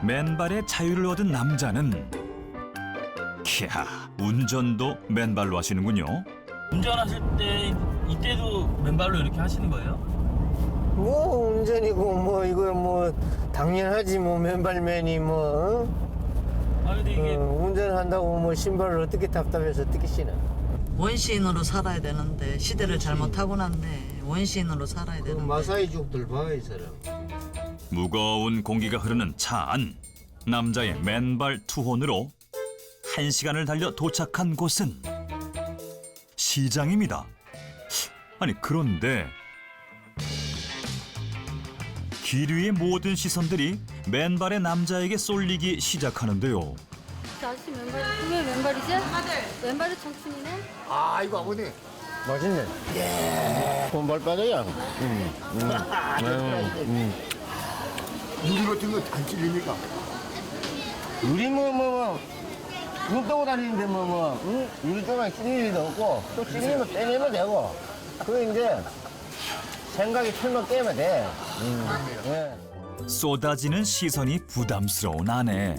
맨발의 자유를 얻은 남자는 키야, 운전도 맨발로 하시는군요. 운전하실 때 이때도 맨발로 이렇게 하시는 거예요? 뭐 운전이고 뭐 이거 뭐 당연하지 뭐 맨발맨이 뭐 아 근데 이게 운전한다고 뭐 신발을 어떻게 답답해서 어떻게 신어? 원시인으로 살아야 되는데 시대를 잘못하고 났네. 원시인으로 살아야 그 되는데. 마사이족들 봐 이 사람. 무거운 공기가 흐르는 차 안. 남자의 맨발 투혼으로 1시간을 달려 도착한 곳은 시장입니다. 아니 그런데 길 위의 모든 시선들이 맨발의 남자에게 쏠리기 시작하는데요. 저 아저씨 왜 맨발이지? 왼발이 청춘이네? 아 이거 아버님 맛있네. 손발 빠져요. 유리 같은 거 안 찔립니까? 우리 눈 떠고 다니는데 우리 조금만 찔릴 일도 없고 또 찔리면 빼내면 되고 그 이제 생각이 틀면 깨면 돼. 예. 쏟아지는 시선이 부담스러운 아내.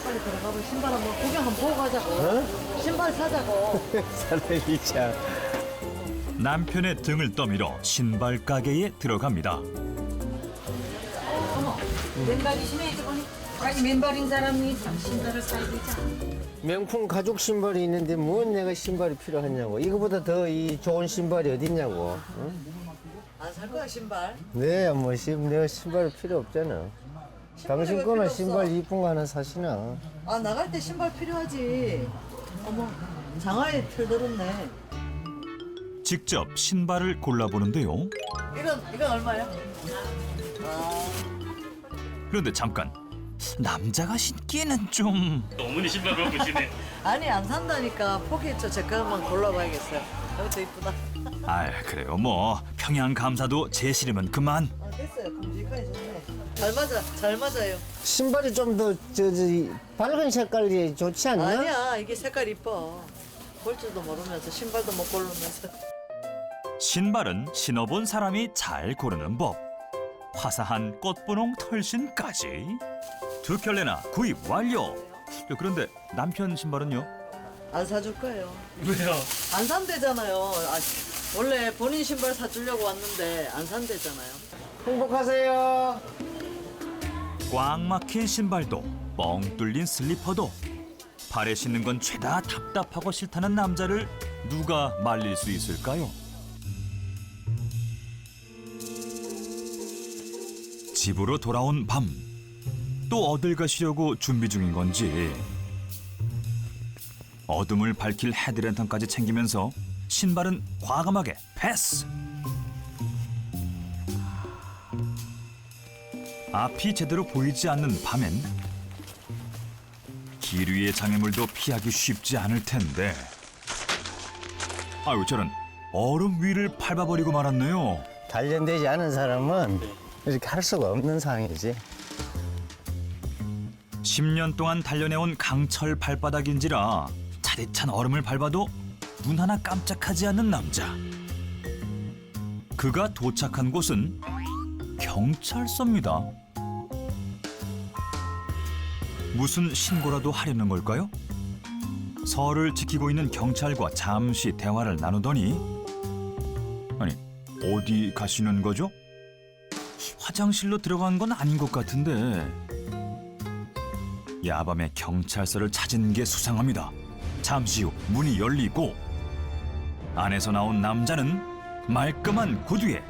빨리 들어가고 신발 한번 구경 한번 보고 가자고. 신발 사자고. 사람이 참. 남편의 등을 떠밀어 신발 가게에 들어갑니다. 맨발이시네 이제 보니 아니 맨발인 사람이 참 신발을 사야 되지. 명품 가죽 신발이 있는데 뭔 내가 신발이 필요하냐고. 이거보다 더 이 좋은 신발이 어딨냐고. 응? 안 살 거야 신발? 네, 뭐 내가 신발 필요 없잖아. 당신 왜 거는 필요 신발 없어? 이쁜 거 하나 사시나? 아 나갈 때 신발 필요하지. 어머 장화에 털 들었네. 직접 신발을 골라보는데요. 이건 얼마야? 그런데 잠깐, 남자가 신기에는 좀... 어머니 신발을 보시네. 아니 안 산다니까 포기했죠. 제 거 한번 골라봐야겠어요. 이것도 이쁘다. 아 그래요 뭐 평양 감사도 제 싫으면 그만. 아 됐어요. 큼직하게 좋네. 잘 맞아요. 신발이 좀 더 밝은 색깔이 좋지 않나? 아니야 이게 색깔 이뻐. 볼 줄도 모르면서 신발도 못 고르면서. 신발은 신어본 사람이 잘 고르는 법. 화사한 꽃분홍 털신까지 2켤레나 구입 완료. 그런데 남편 신발은요? 안 사줄 거예요. 왜요? 안 산대잖아요. 아, 원래 본인 신발 사주려고 왔는데 안 산대잖아요. 행복하세요. 꽉 막힌 신발도 뻥 뚫린 슬리퍼도 발에 신는 건 죄다 답답하고 싫다는 남자를 누가 말릴 수 있을까요? 집으로 돌아온 밤, 또 어딜 가시려고 준비 중인 건지 어둠을 밝힐 헤드랜턴까지 챙기면서 신발은 과감하게 패스. 앞이 제대로 보이지 않는 밤엔 길 위의 장애물도 피하기 쉽지 않을 텐데, 아유 저런 얼음 위를 밟아버리고 말았네요. 단련되지 않은 사람은 이렇게 할 수가 없는 상황이지. 10년 동안 단련해온 강철 발바닥인지라 차디찬 얼음을 밟아도 눈 하나 깜짝하지 않는 남자. 그가 도착한 곳은 경찰서입니다. 무슨 신고라도 하려는 걸까요? 서를 지키고 있는 경찰과 잠시 대화를 나누더니, 아니 어디 가시는 거죠? 화장실로 들어간 건 아닌 것 같은데 야밤에 경찰서를 찾은 게 수상합니다. 잠시 후 문이 열리고 안에서 나온 남자는 말끔한 구두에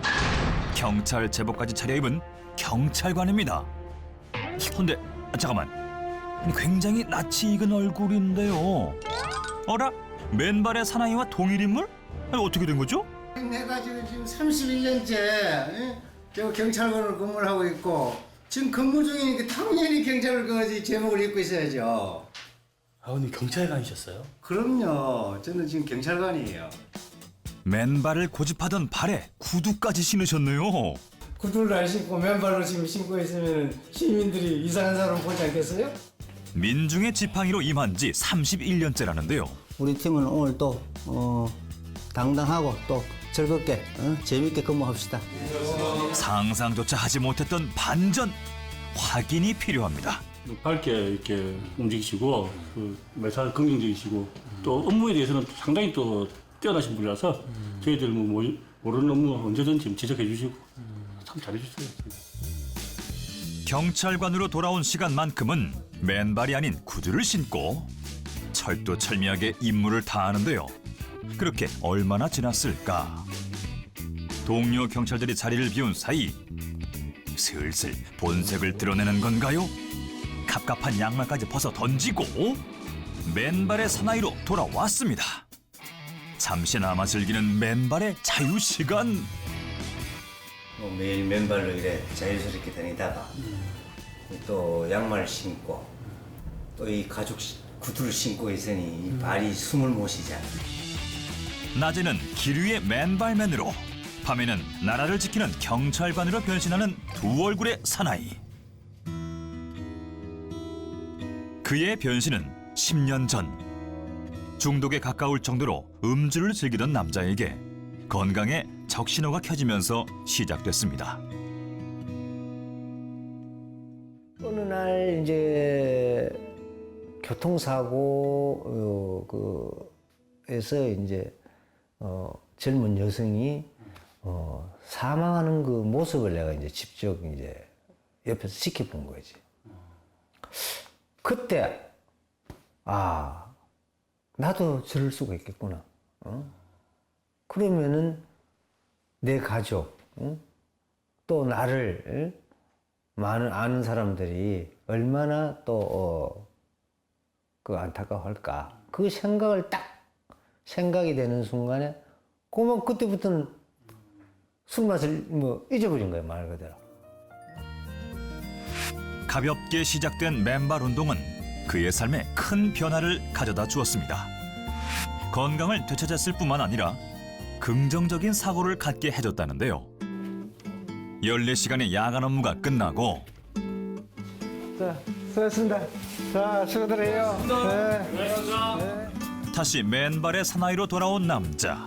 경찰 제복까지 차려입은 경찰관입니다. 근데 잠깐만, 굉장히 낯이 익은 얼굴인데요. 어라? 맨발의 사나이와 동일 인물? 아니, 어떻게 된 거죠? 내가 지금 31년째 저 경찰관으로 근무를 하고 있고 지금 근무 중이니까 당연히 경찰을 그 제목을 입고 있어야죠. 아버님 경찰관이셨어요? 그럼요. 저는 지금 경찰관이에요. 맨발을 고집하던 발에 구두까지 신으셨네요. 구두를 안 신고 맨발로 지금 신고 있으면 시민들이 이상한 사람 보지 않겠어요? 민중의 지팡이로 임한 지 31년째라는데요. 우리 팀은 오늘 또 당당하고 또 즐겁게 재밌게 근무합시다. 상상조차 하지 못했던 반전. 확인이 필요합니다. 밝게 이렇게 움직이시고 매사 긍정적이시고 또 업무에 대해서는 상당히 또 뛰어나신 분이라서 저희들 모르는 업무 언제든지 지적해 주시고 참 잘해 주세요. 경찰관으로 돌아온 시간만큼은 맨발이 아닌 구두를 신고 철두철미하게 임무를 다하는데요. 그렇게 얼마나 지났을까? 동료 경찰들이 자리를 비운 사이 슬슬 본색을 드러내는 건가요? 갑갑한 양말까지 벗어 던지고 맨발의 사나이로 돌아왔습니다. 잠시나마 즐기는 맨발의 자유시간. 매일 맨발로 이래 자유스럽게 다니다가 또 양말을 신고 또 이 가죽 구두를 신고 있으니 이 발이 숨을 못 쉬잖아. 낮에는 길 위의 맨발맨으로, 밤에는 나라를 지키는 경찰관으로 변신하는 두 얼굴의 사나이. 그의 변신은 10년 전 중독에 가까울 정도로 음주를 즐기던 남자에게 건강에 적신호가 켜지면서 시작됐습니다. 어느 날 이제 교통사고 에서 이제 젊은 여성이 사망하는 그 모습을 내가 이제 직접 이제 옆에서 지켜본 거지. 그때 나도 저럴 수가 있겠구나. 그러면은 내 가족, 또 나를 아는 사람들이 얼마나 또 그 안타까워할까. 그 생각을 생각이 되는 순간에 그때부터는 술 맛을 잊어버린 거예요, 말 그대로. 가볍게 시작된 맨발 운동은 그의 삶에 큰 변화를 가져다 주었습니다. 건강을 되찾았을 뿐만 아니라 긍정적인 사고를 갖게 해줬다는데요. 14시간의 야간 업무가 끝나고 자, 수고하셨습니다. 자, 수고들 해요. 다시 맨발의 사나이로 돌아온 남자.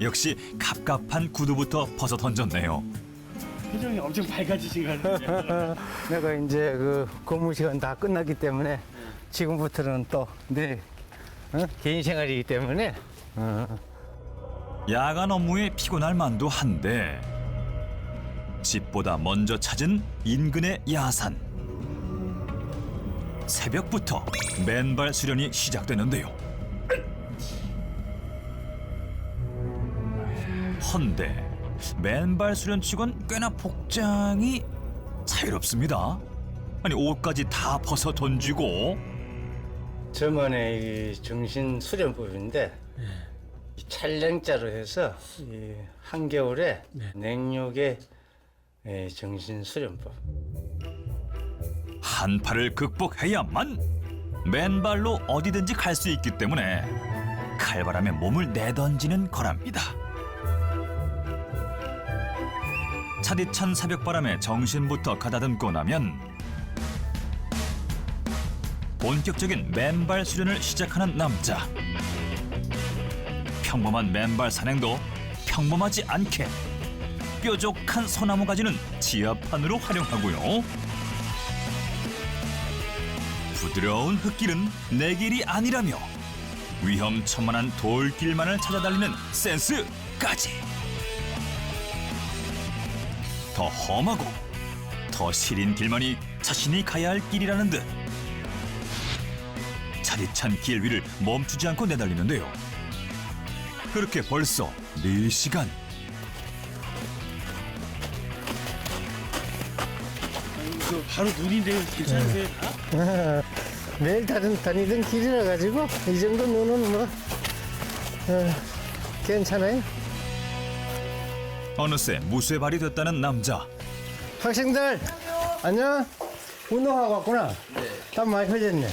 역시 갑갑한 구두부터 벗어 던졌네요. 표정이 엄청 밝아지신 것 같아요. 내가 이제 그 근무 시간 다 끝났기 때문에 지금부터는 또 내 개인 생활이기 때문에 야간 업무에 피곤할 만도 한데 집보다 먼저 찾은 인근의 야산. 새벽부터 맨발 수련이 시작되는데요. 헌데 맨발 수련치곤 꽤나 복장이 자유롭습니다. 아니 옷까지 다 벗어 던지고. 저만의 이 정신 수련법인데 이 찰랭자로 해서 이 한겨울에 냉욕의 정신 수련법. 한파를 극복해야만 맨발로 어디든지 갈 수 있기 때문에 칼바람에 몸을 내던지는 거랍니다. 차디찬 새벽바람에 정신부터 가다듬고 나면 본격적인 맨발 수련을 시작하는 남자. 평범한 맨발 산행도 평범하지 않게 뾰족한 소나무 가지는 지하판으로 활용하고요. 부드러운 흙길은 내 길이 아니라며 위험천만한 돌길만을 찾아 달리는 센스까지. 더 험하고 더 시린 길만이 자신이 가야 할 길이라는 듯 차디찬 길 위를 멈추지 않고 내달리는데요. 그렇게 벌써 4시간. 이거 바로 눈인데요. 괜찮으세요? 매일 다니던 길이라 가지고 이 정도 눈은 괜찮아요. 어느새 무쇠발이 됐다는 남자. 학생들 안녕. 운동하고 왔구나. 땀 많이 흘렸네.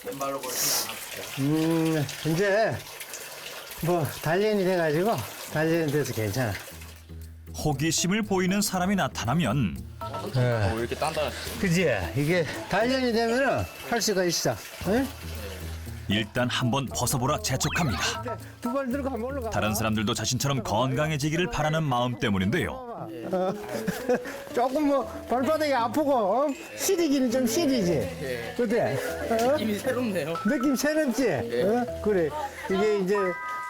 맨발로 걸으면 안 아프죠. 이제 단련이 돼가지고 단련이 돼서 괜찮아. 호기심을 보이는 사람이 나타나면 왜 이렇게 단단하세요? 그지? 이게 단련이 되면은 할 수가 있어. 응? 일단 한번 벗어보라 재촉합니다. 두 발 들고 한번 올라가. 다른 사람들도 자신처럼 건강해지기를 바라는 마음 때문인데요. 조금 뭐 발바닥이 아프고 시리기는 좀 시리지. 그때 느낌이 새롭네요. 느낌 새롭지. 그래. 이게 이제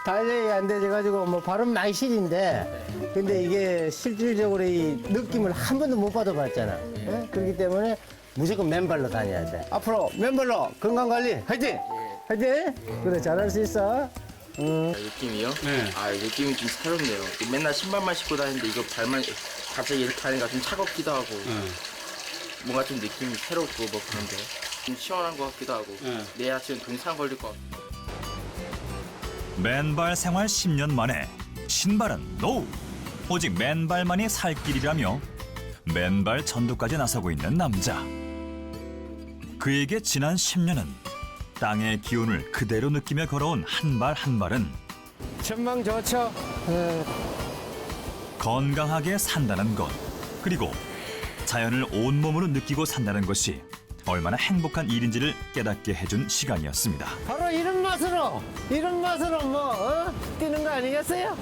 단련이 안 돼가지고 뭐 발은 많이 시린데, 근데 이게 실질적으로 이 느낌을 한 번도 못 받아봤잖아. 그렇기 때문에 무조건 맨발로 다녀야 돼. 앞으로 맨발로 건강 관리 화이팅! 화이팅! 그래, 잘할 수 있어. 느낌이요? 네. 아, 느낌이 좀 새롭네요. 맨날 신발만 신고 다니는데 이거 발만 갑자기 이렇게 하니까 좀 차갑기도 하고 뭔가 좀 느낌이 새롭고 뭐 그런데 좀 시원한 것 같기도 하고 내일 아침에 동상 걸릴 것 같고. 맨발 생활 10년 만에 신발은 노! 오직 맨발만이 살 길이라며 맨발 전도까지 나서고 있는 남자. 그에게 지난 10년은 땅의 기운을 그대로 느끼며 걸어온 한 발 한 발은 전망 좋죠? 건강하게 산다는 것, 그리고 자연을 온몸으로 느끼고 산다는 것이 얼마나 행복한 일인지를 깨닫게 해준 시간이었습니다. 바로 이런 맛으로 뭐 뛰는 거 아니겠어요?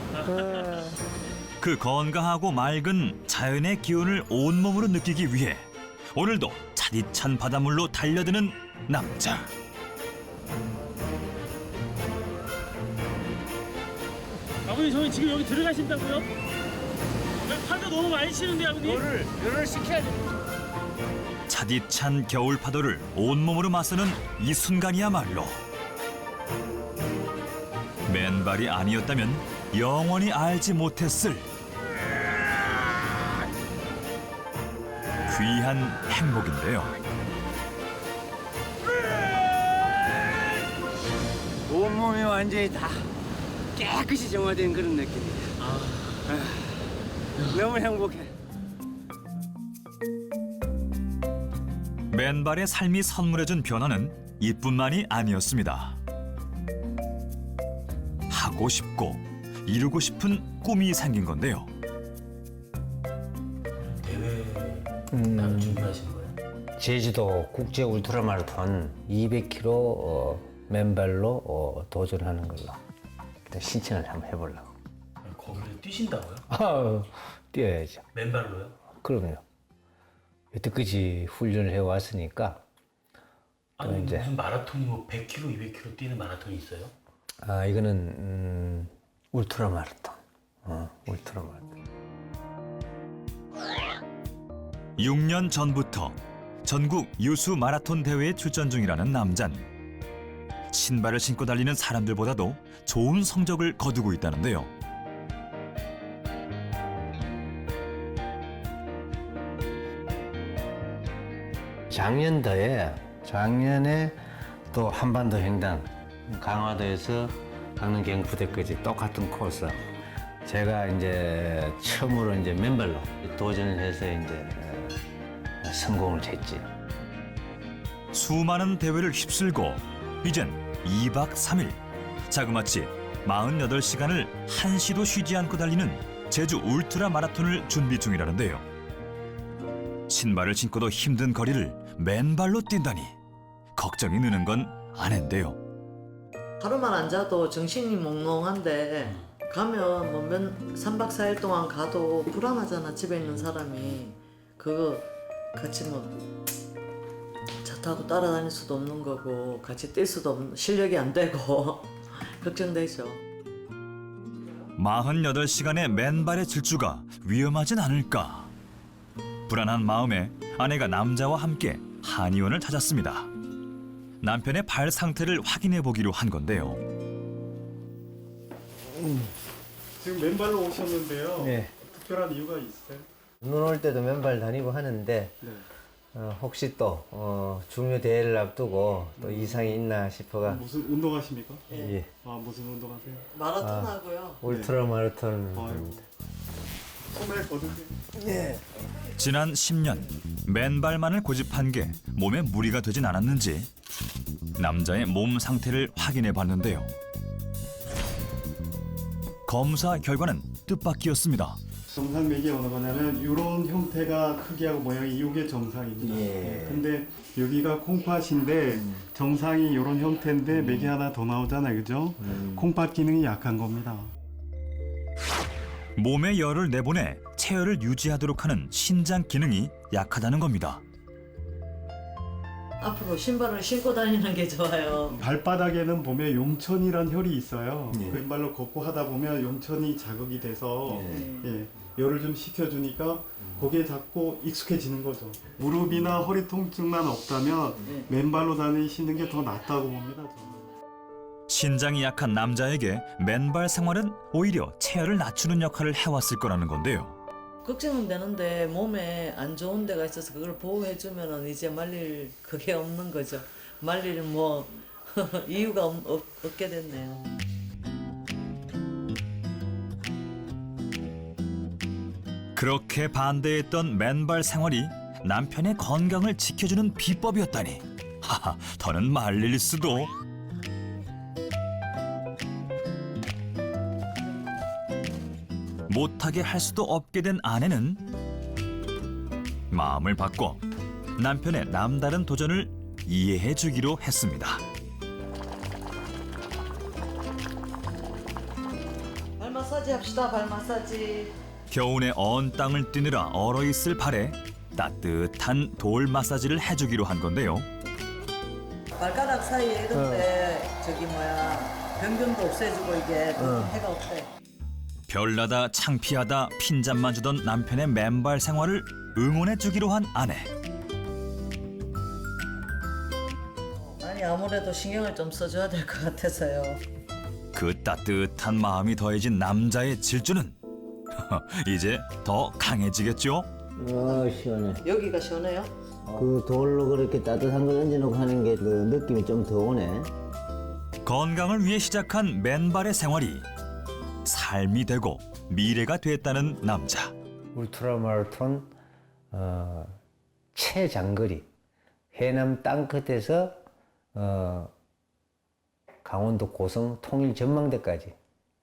그 건강하고 맑은 자연의 기운을 온몸으로 느끼기 위해 오늘도 차디찬 바닷물로 달려드는 남자. 아버님 저희 지금 여기 들어가신다고요? 여기 파도 너무 많이 치는데 아버님? 열을 시켜야 돼. 차디찬 겨울 파도를 온몸으로 맞서는 이 순간이야말로 맨발이 아니었다면 영원히 알지 못했을 귀한 행복인데요. 온몸이 완전히 다 깨끗이 정화된 그런 느낌이야. 너무 행복해. 맨발의 삶이 선물해준 변화는 이뿐만이 아니었습니다. 하고 싶고 이루고 싶은 꿈이 생긴 건데요. 대회 준비하신 거예요? 제주도 국제 울트라 마라톤 200km 맨발로 도전하는 걸로 일단 신청을 한번 해보려고. 거기를 뛰신다고요? 뛰어야죠. 맨발로요? 그럼요. 여태까지 훈련을 해왔으니까. 아니 이제 무슨 마라톤이 뭐 100km, 200km 뛰는 마라톤이 있어요? 이거는 울트라 마라톤. 울트라 마라톤. 6년 전부터 전국 유수 마라톤 대회에 출전 중이라는 남잔. 신발을 신고 달리는 사람들보다도 좋은 성적을 거두고 있다는데요. 작년에 또 한반도 횡단 강화도에서 강릉 경부대까지 똑같은 코스. 제가 이제 처음으로 이제 맨발로 도전을 해서 이제 성공을 했지. 수많은 대회를 휩쓸고 이젠 2박 3일 자그마치 48시간을 한시도 쉬지 않고 달리는 제주 울트라 마라톤을 준비 중이라는데요. 신발을 신고도 힘든 거리를 맨발로 뛴다니 걱정이 느는 건 아닌데요. 하루만 앉아도 정신이 몽롱한데 가면 뭐 3박 4일 동안 가도 불안하잖아. 집에 있는 사람이 그거 같이 뭐 차 타고 따라다닐 수도 없는 거고 같이 뛸 수도 없는, 실력이 안 되고 걱정되죠. 48시간의 맨발의 질주가 위험하진 않을까. 불안한 마음에 아내가 남자와 함께 한의원을 찾았습니다. 남편의 발 상태를 확인해 보기로 한 건데요. 지금 맨발로 오셨는데요. 네. 특별한 이유가 있어요? 눈 올 때도 맨발 다니고 하는데 네. 혹시 또 중요 대회를 앞두고 또 이상이 있나 싶어가. 무슨 운동하십니까? 예. 무슨 운동하세요? 마라톤 하고요. 울트라 마라톤입니다. 소매 거두세요. 예. 지난 10년 맨발만을 고집한 게 몸에 무리가 되진 않았는지 남자의 몸 상태를 확인해 봤는데요. 검사 결과는 뜻밖이었습니다. 정상 맥이 어느 거냐면 이런 형태가 크기하고 모양이 이게 정상입니다. 예. 근데 여기가 콩팥인데 정상이 이런 형태인데 맥이 하나 더 나오잖아요, 그죠? 콩팥 기능이 약한 겁니다. 몸에 열을 내보내 체열을 유지하도록 하는 신장 기능이 약하다는 겁니다. 앞으로 신발을 신고 다니는 게 좋아요. 발바닥에는 보면 용천이란 혈이 있어요. 그 왼발로 걷고 하다 보면 용천이 자극이 돼서 예, 열을 좀 식혀주니까 거기에 자꾸 익숙해지는 거죠. 무릎이나 허리 통증만 없다면 맨발로 다니시는 게 더 낫다고 봅니다. 저는. 신장이 약한 남자에게 맨발 생활은 오히려 체열을 낮추는 역할을 해왔을 거라는 건데요. 걱정은 되는데 몸에 안 좋은 데가 있어서 그걸 보호해주면은 이제 말릴 그게 없는 거죠. 말릴 뭐 이유가 없게 됐네요. 그렇게 반대했던 맨발 생활이 남편의 건강을 지켜주는 비법이었다니. 하하, 더는 말릴 수도. 못하게 할 수도 없게 된 아내는 마음을 바꿔 남편의 남다른 도전을 이해해 주기로 했습니다. 발 마사지 합시다. 발 마사지. 겨우내 언 땅을 뛰느라 얼어있을 발에 따뜻한 돌 마사지를 해주기로 한 건데요. 발가락 사이에 이런데 저기 병균도 없애주고 이게 해가 없대. 별나다 창피하다 핀잔만 주던 남편의 맨발 생활을 응원해주기로 한 아내. 아니 아무래도 신경을 좀 써줘야 될 것 같아서요. 그 따뜻한 마음이 더해진 남자의 질주는 이제 더 강해지겠죠? 시원해. 여기가 시원해요? 그 돌로 그렇게 따뜻한 걸 얹어놓고 하는 게 그 느낌이 좀 더 오네. 건강을 위해 시작한 맨발의 생활이 삶이 되고 미래가 됐다는 남자. 울트라 마라톤 최장거리 해남 땅끝에서 강원도 고성 통일 전망대까지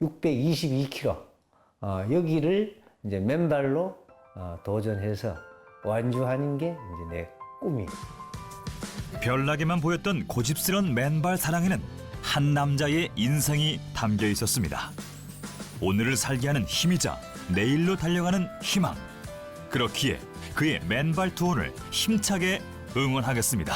622km 여기를 이제 맨발로 도전해서 완주하는 게 이제 내 꿈이에요. 별나게만 보였던 고집스런 맨발 사랑에는 한 남자의 인생이 담겨 있었습니다. 오늘을 살게 하는 힘이자 내일로 달려가는 희망. 그렇기에 그의 맨발 투혼을 힘차게 응원하겠습니다.